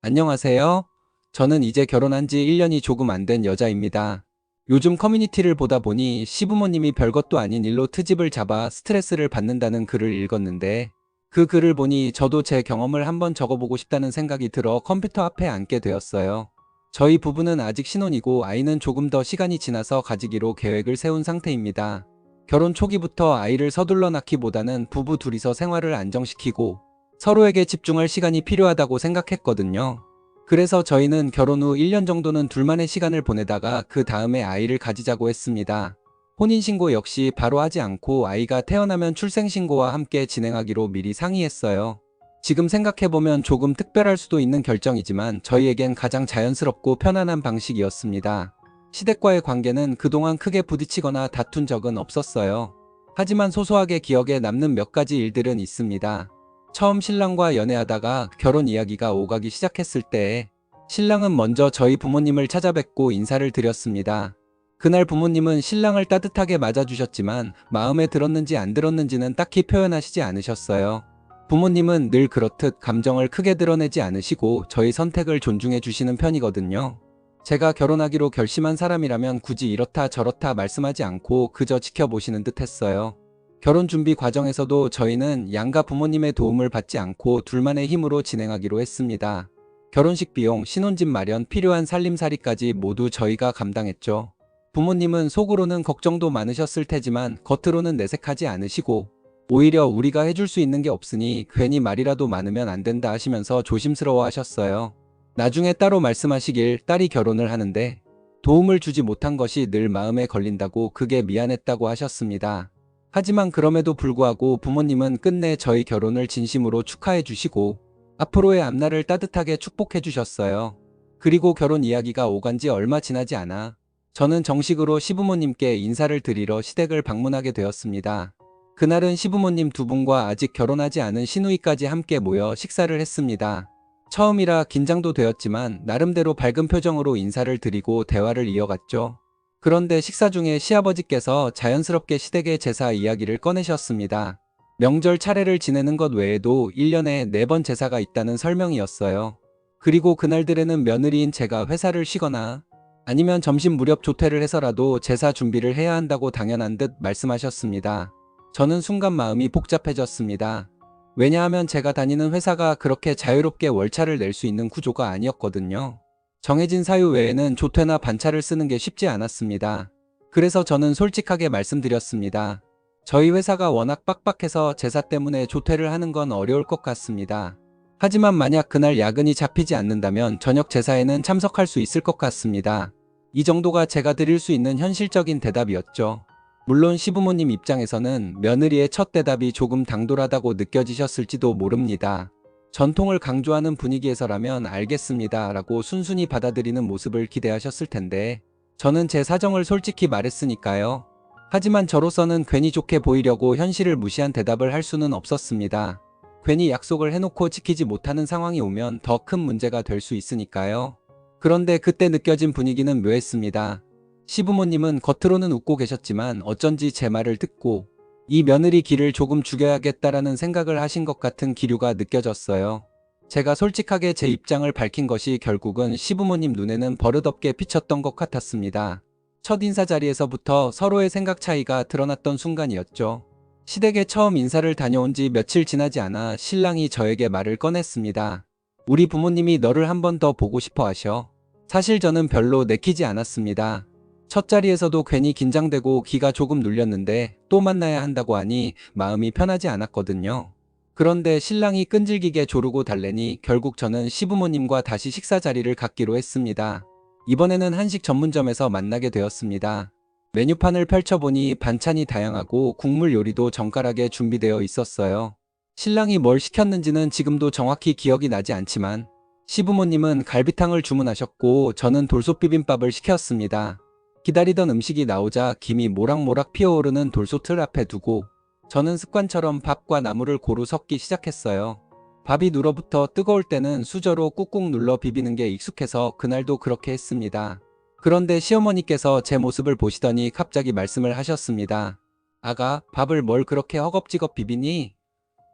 안녕하세요. 저는 이제 결혼한 지 1년이 조금 안 된 여자입니다. 요즘 커뮤니티를 보다 보니 시부모님이 별것도 아닌 일로 트집을 잡아 스트레스를 받는다는 글을 읽었는데 그 글을 보니 저도 제 경험을 한번 적어보고 싶다는 생각이 들어 컴퓨터 앞에 앉게 되었어요. 저희 부부는 아직 신혼이고 아이는 조금 더 시간이 지나서 가지기로 계획을 세운 상태입니다. 결혼 초기부터 아이를 서둘러 낳기보다는 부부 둘이서 생활을 안정시키고 서로에게 집중할 시간이 필요하다고 생각했거든요. 그래서 저희는 결혼 후 1년 정도는 둘만의 시간을 보내다가 그 다음에 아이를 가지자고 했습니다. 혼인신고 역시 바로 하지 않고 아이가 태어나면 출생신고와 함께 진행하기로 미리 상의했어요. 지금 생각해보면 조금 특별할 수도 있는 결정이지만 저희에겐 가장 자연스럽고 편안한 방식이었습니다. 시댁과의 관계는 그동안 크게 부딪히거나 다툰 적은 없었어요. 하지만 소소하게 기억에 남는 몇 가지 일들은 있습니다. 처음 신랑과 연애하다가 결혼 이야기가 오가기 시작했을 때 신랑은 먼저 저희 부모님을 찾아뵙고 인사를 드렸습니다. 그날 부모님은 신랑을 따뜻하게 맞아주셨지만 마음에 들었는지 안 들었는지는 딱히 표현하시지 않으셨어요. 부모님은 늘 그렇듯 감정을 크게 드러내지 않으시고 저희 선택을 존중해 주시는 편이거든요. 제가 결혼하기로 결심한 사람이라면 굳이 이렇다 저렇다 말씀하지 않고 그저 지켜보시는 듯 했어요. 결혼 준비 과정에서도 저희는 양가 부모님의 도움을 받지 않고 둘만의 힘으로 진행하기로 했습니다. 결혼식 비용, 신혼집 마련, 필요한 살림살이까지 모두 저희가 감당했죠. 부모님은 속으로는 걱정도 많으셨을 테지만 겉으로는 내색하지 않으시고 오히려 우리가 해줄 수 있는 게 없으니 괜히 말이라도 많으면 안 된다 하시면서 조심스러워 하셨어요. 나중에 따로 말씀하시길 딸이 결혼을 하는데 도움을 주지 못한 것이 늘 마음에 걸린다고 그게 미안했다고 하셨습니다. 하지만 그럼에도 불구하고 부모님은 끝내 저희 결혼을 진심으로 축하해 주시고 앞으로의 앞날을 따뜻하게 축복해 주셨어요. 그리고 결혼 이야기가 오간 지 얼마 지나지 않아 저는 정식으로 시부모님께 인사를 드리러 시댁을 방문하게 되었습니다. 그날은 시부모님 두 분과 아직 결혼하지 않은 시누이까지 함께 모여 식사를 했습니다. 처음이라 긴장도 되었지만 나름대로 밝은 표정으로 인사를 드리고 대화를 이어갔죠. 그런데 식사 중에 시아버지께서 자연스럽게 시댁의 제사 이야기를 꺼내셨습니다. 명절 차례를 지내는 것 외에도 1년에 4번 제사가 있다는 설명이었어요. 그리고 그날들에는 며느리인 제가 회사를 쉬거나 아니면 점심 무렵 조퇴를 해서라도 제사 준비를 해야 한다고 당연한 듯 말씀하셨습니다. 저는 순간 마음이 복잡해졌습니다. 왜냐하면 제가 다니는 회사가 그렇게 자유롭게 월차를 낼 수 있는 구조가 아니었거든요. 정해진 사유 외에는 조퇴나 반차를 쓰는 게 쉽지 않았습니다. 그래서 저는 솔직하게 말씀드렸습니다. 저희 회사가 워낙 빡빡해서 제사 때문에 조퇴를 하는 건 어려울 것 같습니다. 하지만 만약 그날 야근이 잡히지 않는다면 저녁 제사에는 참석할 수 있을 것 같습니다. 이 정도가 제가 드릴 수 있는 현실적인 대답이었죠. 물론 시부모님 입장에서는 며느리의 첫 대답이 조금 당돌하다고 느껴지셨을지도 모릅니다. 전통을 강조하는 분위기에서라면 알겠습니다 라고 순순히 받아들이는 모습을 기대하셨을 텐데 저는 제 사정을 솔직히 말했으니까요. 하지만 저로서는 괜히 좋게 보이려고 현실을 무시한 대답을 할 수는 없었습니다. 괜히 약속을 해놓고 지키지 못하는 상황이 오면 더 큰 문제가 될 수 있으니까요. 그런데 그때 느껴진 분위기는 묘했습니다. 시부모님은 겉으로는 웃고 계셨지만 어쩐지 제 말을 듣고 이 며느리 기를 조금 죽여야겠다라는 생각을 하신 것 같은 기류가 느껴졌어요. 제가 솔직하게 제 입장을 밝힌 것이 결국은 시부모님 눈에는 버릇없게 비쳤던 것 같았습니다. 첫 인사 자리에서부터 서로의 생각 차이가 드러났던 순간이었죠. 시댁에 처음 인사를 다녀온 지 며칠 지나지 않아 신랑이 저에게 말을 꺼냈습니다. 우리 부모님이 너를 한 번 더 보고 싶어 하셔. 사실 저는 별로 내키지 않았습니다. 첫 자리에서도 괜히 긴장되고 기가 조금 눌렸는데 또 만나야 한다고 하니 마음이 편하지 않았거든요. 그런데 신랑이 끈질기게 조르고 달래니 결국 저는 시부모님과 다시 식사 자리를 갖기로 했습니다. 이번에는 한식 전문점에서 만나게 되었습니다. 메뉴판을 펼쳐보니 반찬이 다양하고 국물 요리도 정갈하게 준비되어 있었어요. 신랑이 뭘 시켰는지는 지금도 정확히 기억이 나지 않지만 시부모님은 갈비탕을 주문하셨고 저는 돌솥비빔밥을 시켰습니다. 기다리던 음식이 나오자 김이 모락모락 피어오르는 돌솥을 앞에 두고 저는 습관처럼 밥과 나물을 고루 섞기 시작했어요. 밥이 눌어붙어 뜨거울 때는 수저로 꾹꾹 눌러 비비는 게 익숙해서 그날도 그렇게 했습니다. 그런데 시어머니께서 제 모습을 보시더니 갑자기 말씀을 하셨습니다. 아가, 밥을 뭘 그렇게 허겁지겁 비비니?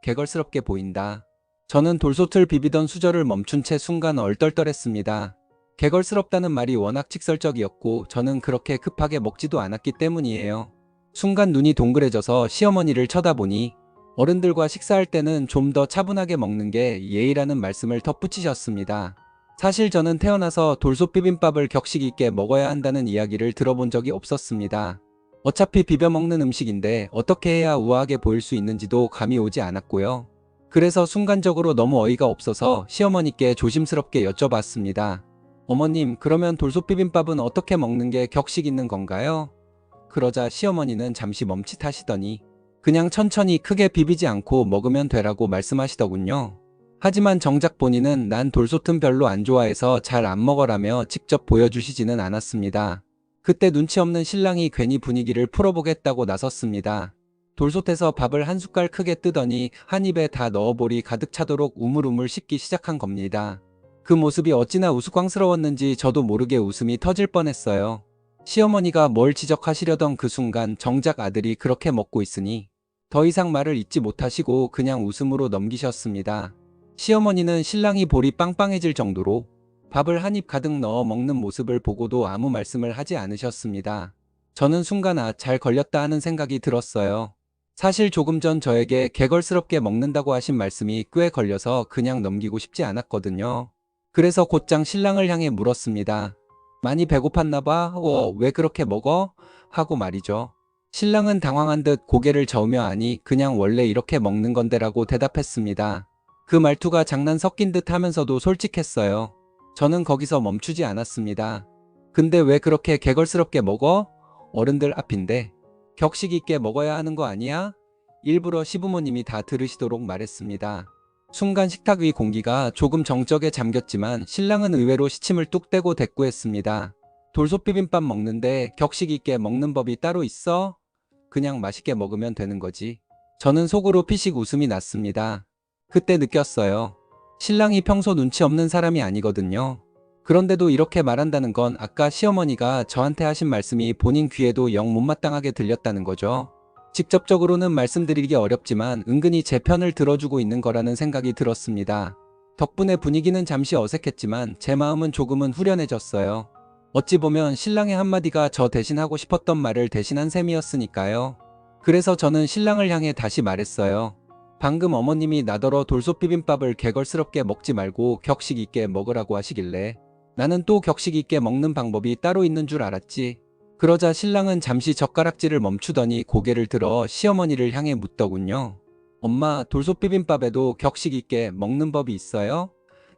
개걸스럽게 보인다. 저는 돌솥을 비비던 수저를 멈춘 채 순간 얼떨떨했습니다. 개걸스럽다는 말이 워낙 직설적이었고 저는 그렇게 급하게 먹지도 않았기 때문이에요. 순간 눈이 동그래져서 시어머니를 쳐다보니 어른들과 식사할 때는 좀 더 차분하게 먹는 게 예의라는 말씀을 덧붙이셨습니다. 사실 저는 태어나서 돌솥 비빔밥을 격식 있게 먹어야 한다는 이야기를 들어본 적이 없었습니다. 어차피 비벼 먹는 음식인데 어떻게 해야 우아하게 보일 수 있는지도 감이 오지 않았고요. 그래서 순간적으로 너무 어이가 없어서 시어머니께 조심스럽게 여쭤봤습니다. 어머님, 그러면 돌솥 비빔밥은 어떻게 먹는 게 격식 있는 건가요? 그러자 시어머니는 잠시 멈칫하시더니 그냥 천천히 크게 비비지 않고 먹으면 되라고 말씀하시더군요. 하지만 정작 본인은 난 돌솥은 별로 안 좋아해서 잘 안 먹어라며 직접 보여주시지는 않았습니다. 그때 눈치 없는 신랑이 괜히 분위기를 풀어보겠다고 나섰습니다. 돌솥에서 밥을 한 숟갈 크게 뜨더니 한 입에 다 넣어보리 가득 차도록 우물우물 씹기 시작한 겁니다. 그 모습이 어찌나 우스꽝스러웠는지 저도 모르게 웃음이 터질 뻔했어요. 시어머니가 뭘 지적하시려던 그 순간 정작 아들이 그렇게 먹고 있으니 더 이상 말을 잇지 못하시고 그냥 웃음으로 넘기셨습니다. 시어머니는 신랑이 볼이 빵빵해질 정도로 밥을 한 입 가득 넣어 먹는 모습을 보고도 아무 말씀을 하지 않으셨습니다. 저는 순간 잘 걸렸다 하는 생각이 들었어요. 사실 조금 전 저에게 개걸스럽게 먹는다고 하신 말씀이 꽤 걸려서 그냥 넘기고 싶지 않았거든요. 그래서 곧장 신랑을 향해 물었습니다. 많이 배고팠나 봐? 왜 그렇게 먹어? 하고 말이죠. 신랑은 당황한 듯 고개를 저으며 아니 그냥 원래 이렇게 먹는 건데라고 대답했습니다. 그 말투가 장난 섞인 듯 하면서도 솔직했어요. 저는 거기서 멈추지 않았습니다. 근데 왜 그렇게 개걸스럽게 먹어? 어른들 앞인데 격식 있게 먹어야 하는 거 아니야? 일부러 시부모님이 다 들으시도록 말했습니다. 순간 식탁 위 공기가 조금 정적에 잠겼지만 신랑은 의외로 시침을 뚝 떼고 대꾸했습니다. 돌솥 비빔밥 먹는데 격식 있게 먹는 법이 따로 있어? 그냥 맛있게 먹으면 되는 거지. 저는 속으로 피식 웃음이 났습니다. 그때 느꼈어요. 신랑이 평소 눈치 없는 사람이 아니거든요. 그런데도 이렇게 말한다는 건 아까 시어머니가 저한테 하신 말씀이 본인 귀에도 영 못마땅하게 들렸다는 거죠. 직접적으로는 말씀드리기 어렵지만 은근히 제 편을 들어주고 있는 거라는 생각이 들었습니다. 덕분에 분위기는 잠시 어색했지만 제 마음은 조금은 후련해졌어요. 어찌 보면 신랑의 한마디가 저 대신 하고 싶었던 말을 대신한 셈이었으니까요. 그래서 저는 신랑을 향해 다시 말했어요. 방금 어머님이 나더러 돌솥 비빔밥을 개걸스럽게 먹지 말고 격식 있게 먹으라고 하시길래 나는 또 격식 있게 먹는 방법이 따로 있는 줄 알았지. 그러자 신랑은 잠시 젓가락질을 멈추더니 고개를 들어 시어머니를 향해 묻더군요. 엄마, 돌솥 비빔밥에도 격식 있게 먹는 법이 있어요?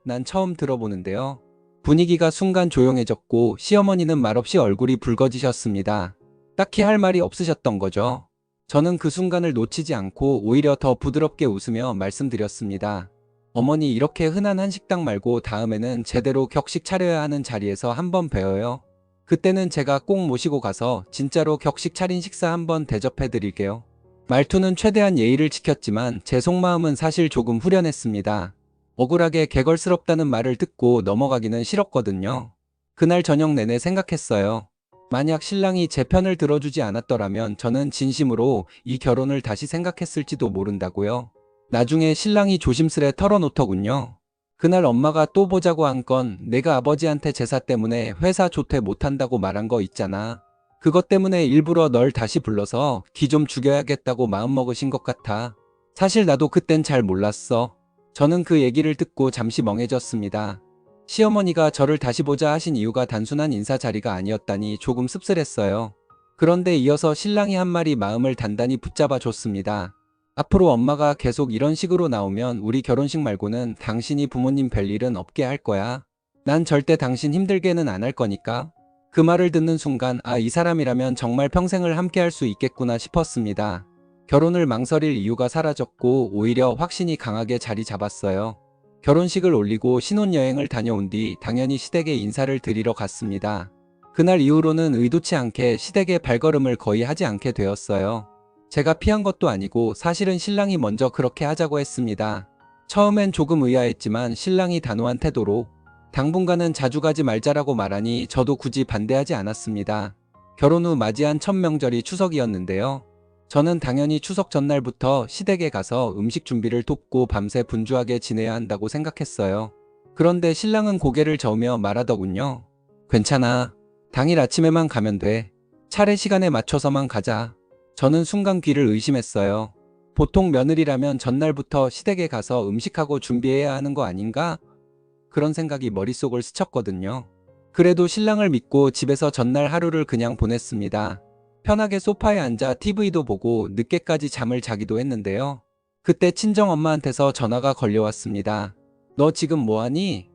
난 처음 들어보는데요. 분위기가 순간 조용해졌고 시어머니는 말없이 얼굴이 붉어지셨습니다. 딱히 할 말이 없으셨던 거죠. 저는 그 순간을 놓치지 않고 오히려 더 부드럽게 웃으며 말씀드렸습니다. 어머니, 이렇게 흔한 한식당 말고 다음에는 제대로 격식 차려야 하는 자리에서 한번 뵈어요. 그때는 제가 꼭 모시고 가서 진짜로 격식 차린 식사 한번 대접해 드릴게요. 말투는 최대한 예의를 지켰지만 제 속마음은 사실 조금 후련했습니다. 억울하게 개걸스럽다는 말을 듣고 넘어가기는 싫었거든요. 그날 저녁 내내 생각했어요. 만약 신랑이 제 편을 들어주지 않았더라면 저는 진심으로 이 결혼을 다시 생각했을지도 모른다고요. 나중에 신랑이 조심스레 털어놓더군요. 그날 엄마가 또 보자고 한 건 내가 아버지한테 제사 때문에 회사 조퇴 못한다고 말한 거 있잖아. 그것 때문에 일부러 널 다시 불러서 기 좀 죽여야겠다고 마음먹으신 것 같아. 사실 나도 그땐 잘 몰랐어. 저는 그 얘기를 듣고 잠시 멍해졌습니다. 시어머니가 저를 다시 보자 하신 이유가 단순한 인사 자리가 아니었다니 조금 씁쓸했어요. 그런데 이어서 신랑이 한 말이 마음을 단단히 붙잡아 줬습니다. 앞으로 엄마가 계속 이런 식으로 나오면 우리 결혼식 말고는 당신이 부모님 뵐 일은 없게 할 거야. 난 절대 당신 힘들게는 안 할 거니까. 그 말을 듣는 순간 이 사람이라면 정말 평생을 함께 할 수 있겠구나 싶었습니다. 결혼을 망설일 이유가 사라졌고 오히려 확신이 강하게 자리 잡았어요. 결혼식을 올리고 신혼여행을 다녀온 뒤 당연히 시댁에 인사를 드리러 갔습니다. 그날 이후로는 의도치 않게 시댁에 발걸음을 거의 하지 않게 되었어요. 제가 피한 것도 아니고 사실은 신랑이 먼저 그렇게 하자고 했습니다. 처음엔 조금 의아했지만 신랑이 단호한 태도로 당분간은 자주 가지 말자라고 말하니 저도 굳이 반대하지 않았습니다. 결혼 후 맞이한 첫 명절이 추석이었는데요. 저는 당연히 추석 전날부터 시댁에 가서 음식 준비를 돕고 밤새 분주하게 지내야 한다고 생각했어요. 그런데 신랑은 고개를 저으며 말하더군요. 괜찮아. 당일 아침에만 가면 돼. 차례 시간에 맞춰서만 가자. 저는 순간 귀를 의심했어요. 보통 며느리라면 전날부터 시댁에 가서 음식하고 준비해야 하는 거 아닌가? 그런 생각이 머릿속을 스쳤거든요. 그래도 신랑을 믿고 집에서 전날 하루를 그냥 보냈습니다. 편하게 소파에 앉아 TV도 보고 늦게까지 잠을 자기도 했는데요. 그때 친정엄마한테서 전화가 걸려왔습니다. 너 지금 뭐하니?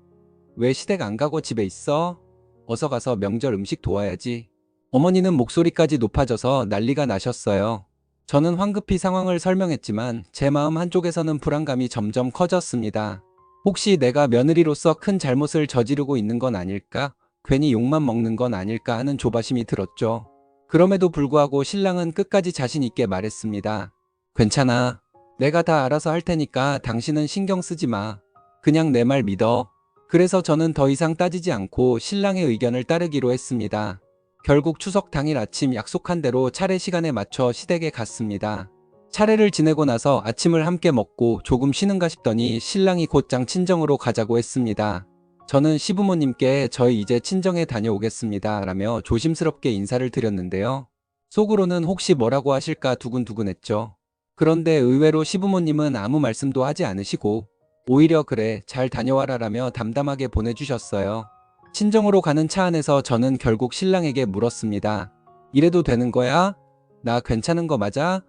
왜 시댁 안 가고 집에 있어? 어서 가서 명절 음식 도와야지. 어머니는 목소리까지 높아져서 난리가 나셨어요. 저는 황급히 상황을 설명했지만 제 마음 한쪽에서는 불안감이 점점 커졌습니다. 혹시 내가 며느리로서 큰 잘못을 저지르고 있는 건 아닐까? 괜히 욕만 먹는 건 아닐까 하는 조바심이 들었죠. 그럼에도 불구하고 신랑은 끝까지 자신 있게 말했습니다. 괜찮아. 내가 다 알아서 할 테니까 당신은 신경 쓰지 마. 그냥 내 말 믿어. 그래서 저는 더 이상 따지지 않고 신랑의 의견을 따르기로 했습니다. 결국 추석 당일 아침 약속한 대로 차례 시간에 맞춰 시댁에 갔습니다. 차례를 지내고 나서 아침을 함께 먹고 조금 쉬는가 싶더니 신랑이 곧장 친정으로 가자고 했습니다. 저는 시부모님께 저희 이제 친정에 다녀오겠습니다 라며 조심스럽게 인사를 드렸는데요. 속으로는 혹시 뭐라고 하실까 두근두근했죠. 그런데 의외로 시부모님은 아무 말씀도 하지 않으시고 오히려 그래 잘 다녀와라 라며 담담하게 보내주셨어요. 친정으로 가는 차 안에서 저는 결국 신랑에게 물었습니다. 이래도 되는 거야? 나 괜찮은 거 맞아?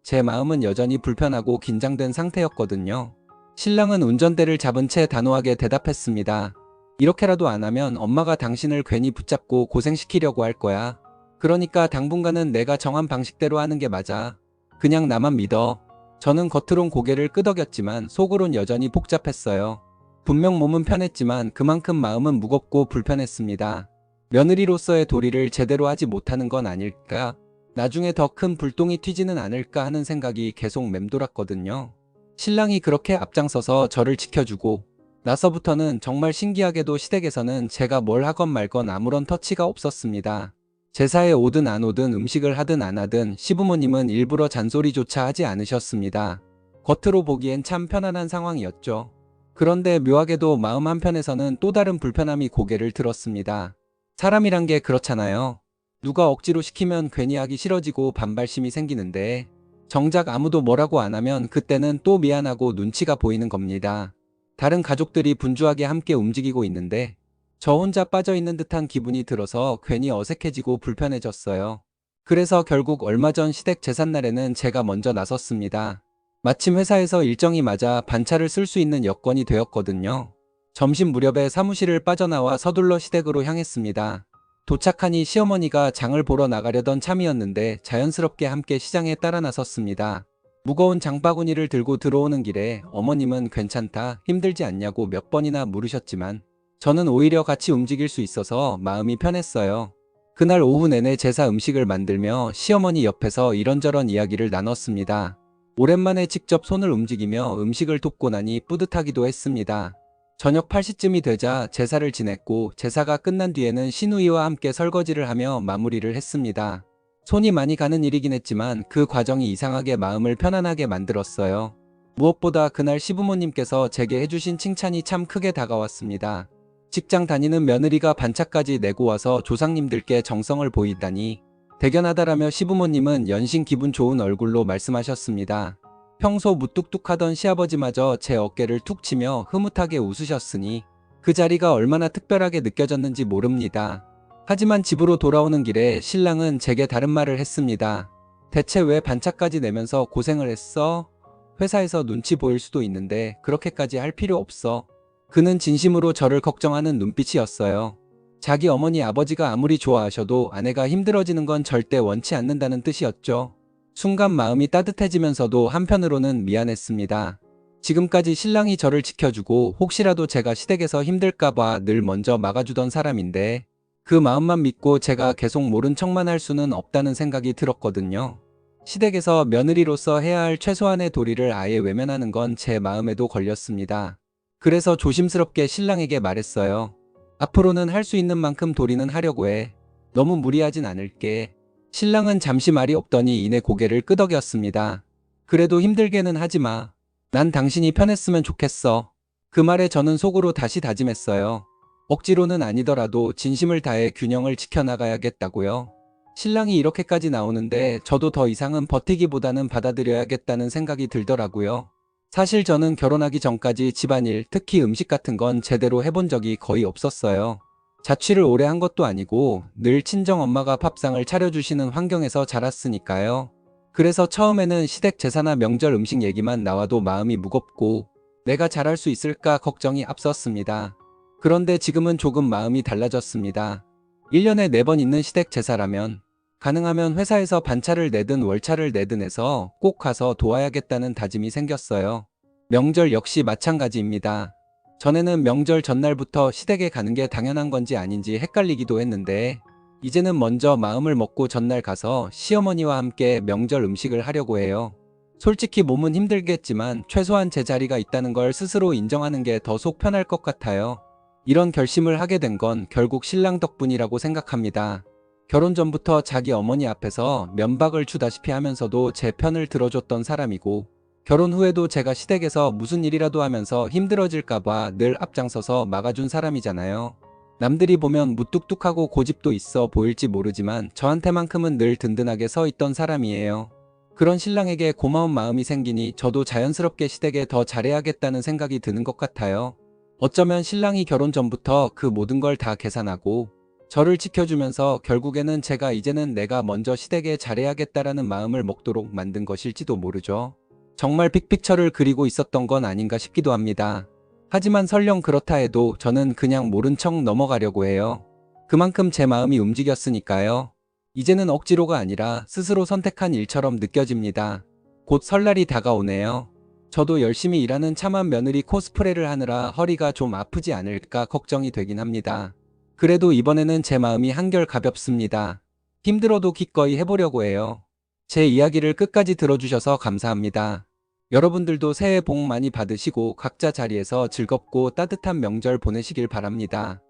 제 마음은 여전히 불편하고 긴장된 상태였거든요. 신랑은 운전대를 잡은 채 단호하게 대답했습니다. 이렇게라도 안 하면 엄마가 당신을 괜히 붙잡고 고생시키려고 할 거야. 그러니까 당분간은 내가 정한 방식대로 하는 게 맞아. 그냥 나만 믿어. 저는 겉으론 고개를 끄덕였지만 속으론 여전히 복잡했어요. 분명 몸은 편했지만 그만큼 마음은 무겁고 불편했습니다. 며느리로서의 도리를 제대로 하지 못하는 건 아닐까? 나중에 더 큰 불똥이 튀지는 않을까 하는 생각이 계속 맴돌았거든요. 신랑이 그렇게 앞장서서 저를 지켜주고 나서부터는 정말 신기하게도 시댁에서는 제가 뭘 하건 말건 아무런 터치가 없었습니다. 제사에 오든 안 오든 음식을 하든 안 하든 시부모님은 일부러 잔소리조차 하지 않으셨습니다. 겉으로 보기엔 참 편안한 상황이었죠. 그런데 묘하게도 마음 한편에서는 또 다른 불편함이 고개를 들었습니다. 사람이란 게 그렇잖아요. 누가 억지로 시키면 괜히 하기 싫어지고 반발심이 생기는데 정작 아무도 뭐라고 안 하면 그때는 또 미안하고 눈치가 보이는 겁니다. 다른 가족들이 분주하게 함께 움직이고 있는데 저 혼자 빠져있는 듯한 기분이 들어서 괜히 어색해지고 불편해졌어요. 그래서 결국 얼마 전 시댁 제삿날에는 제가 먼저 나섰습니다. 마침 회사에서 일정이 맞아 반차를 쓸 수 있는 여건이 되었거든요. 점심 무렵에 사무실을 빠져나와 서둘러 시댁으로 향했습니다. 도착하니 시어머니가 장을 보러 나가려던 참이었는데 자연스럽게 함께 시장에 따라 나섰습니다. 무거운 장바구니를 들고 들어오는 길에 어머님은 괜찮다, 힘들지 않냐고 몇 번이나 물으셨지만 저는 오히려 같이 움직일 수 있어서 마음이 편했어요. 그날 오후 내내 제사 음식을 만들며 시어머니 옆에서 이런저런 이야기를 나눴습니다. 오랜만에 직접 손을 움직이며 음식을 돕고 나니 뿌듯하기도 했습니다. 저녁 8시쯤이 되자 제사를 지냈고 제사가 끝난 뒤에는 시누이와 함께 설거지를 하며 마무리를 했습니다. 손이 많이 가는 일이긴 했지만 그 과정이 이상하게 마음을 편안하게 만들었어요. 무엇보다 그날 시부모님께서 제게 해주신 칭찬이 참 크게 다가왔습니다. 직장 다니는 며느리가 반차까지 내고 와서 조상님들께 정성을 보이다니 대견하다라며 시부모님은 연신 기분 좋은 얼굴로 말씀하셨습니다. 평소 무뚝뚝하던 시아버지마저 제 어깨를 툭 치며 흐뭇하게 웃으셨으니 그 자리가 얼마나 특별하게 느껴졌는지 모릅니다. 하지만 집으로 돌아오는 길에 신랑은 제게 다른 말을 했습니다. 대체 왜 반차까지 내면서 고생을 했어? 회사에서 눈치 보일 수도 있는데 그렇게까지 할 필요 없어. 그는 진심으로 저를 걱정하는 눈빛이었어요. 자기 어머니 아버지가 아무리 좋아하셔도 아내가 힘들어지는 건 절대 원치 않는다는 뜻이었죠. 순간 마음이 따뜻해지면서도 한편으로는 미안했습니다. 지금까지 신랑이 저를 지켜주고 혹시라도 제가 시댁에서 힘들까봐 늘 먼저 막아주던 사람인데 그 마음만 믿고 제가 계속 모른 척만 할 수는 없다는 생각이 들었거든요. 시댁에서 며느리로서 해야 할 최소한의 도리를 아예 외면하는 건 제 마음에도 걸렸습니다. 그래서 조심스럽게 신랑에게 말했어요. 앞으로는 할 수 있는 만큼 도리는 하려고 해. 너무 무리하진 않을게. 신랑은 잠시 말이 없더니 이내 고개를 끄덕였습니다. 그래도 힘들게는 하지 마. 난 당신이 편했으면 좋겠어. 그 말에 저는 속으로 다시 다짐했어요. 억지로는 아니더라도 진심을 다해 균형을 지켜나가야겠다고요. 신랑이 이렇게까지 나오는데 저도 더 이상은 버티기보다는 받아들여야겠다는 생각이 들더라고요. 사실 저는 결혼하기 전까지 집안일, 특히 음식 같은 건 제대로 해본 적이 거의 없었어요. 자취를 오래 한 것도 아니고 늘 친정 엄마가 밥상을 차려주시는 환경에서 자랐으니까요. 그래서 처음에는 시댁 제사나 명절 음식 얘기만 나와도 마음이 무겁고 내가 잘할 수 있을까 걱정이 앞섰습니다. 그런데 지금은 조금 마음이 달라졌습니다. 1년에 4번 있는 시댁 제사라면 가능하면 회사에서 반차를 내든 월차를 내든 해서 꼭 가서 도와야겠다는 다짐이 생겼어요. 명절 역시 마찬가지입니다. 전에는 명절 전날부터 시댁에 가는 게 당연한 건지 아닌지 헷갈리기도 했는데 이제는 먼저 마음을 먹고 전날 가서 시어머니와 함께 명절 음식을 하려고 해요. 솔직히 몸은 힘들겠지만 최소한 제 자리가 있다는 걸 스스로 인정하는 게 더 속 편할 것 같아요. 이런 결심을 하게 된 건 결국 신랑 덕분이라고 생각합니다. 결혼 전부터 자기 어머니 앞에서 면박을 주다시피 하면서도 제 편을 들어줬던 사람이고 결혼 후에도 제가 시댁에서 무슨 일이라도 하면서 힘들어질까봐 늘 앞장서서 막아준 사람이잖아요. 남들이 보면 무뚝뚝하고 고집도 있어 보일지 모르지만 저한테만큼은 늘 든든하게 서 있던 사람이에요. 그런 신랑에게 고마운 마음이 생기니 저도 자연스럽게 시댁에 더 잘해야겠다는 생각이 드는 것 같아요. 어쩌면 신랑이 결혼 전부터 그 모든 걸 다 계산하고 저를 지켜주면서 결국에는 제가 이제는 내가 먼저 시댁에 잘해야겠다라는 마음을 먹도록 만든 것일지도 모르죠. 정말 빅픽처를 그리고 있었던 건 아닌가 싶기도 합니다. 하지만 설령 그렇다 해도 저는 그냥 모른 척 넘어가려고 해요. 그만큼 제 마음이 움직였으니까요. 이제는 억지로가 아니라 스스로 선택한 일처럼 느껴집니다. 곧 설날이 다가오네요. 저도 열심히 일하는 참한 며느리 코스프레를 하느라 허리가 좀 아프지 않을까 걱정이 되긴 합니다. 그래도 이번에는 제 마음이 한결 가볍습니다. 힘들어도 기꺼이 해보려고 해요. 제 이야기를 끝까지 들어주셔서 감사합니다. 여러분들도 새해 복 많이 받으시고 각자 자리에서 즐겁고 따뜻한 명절 보내시길 바랍니다.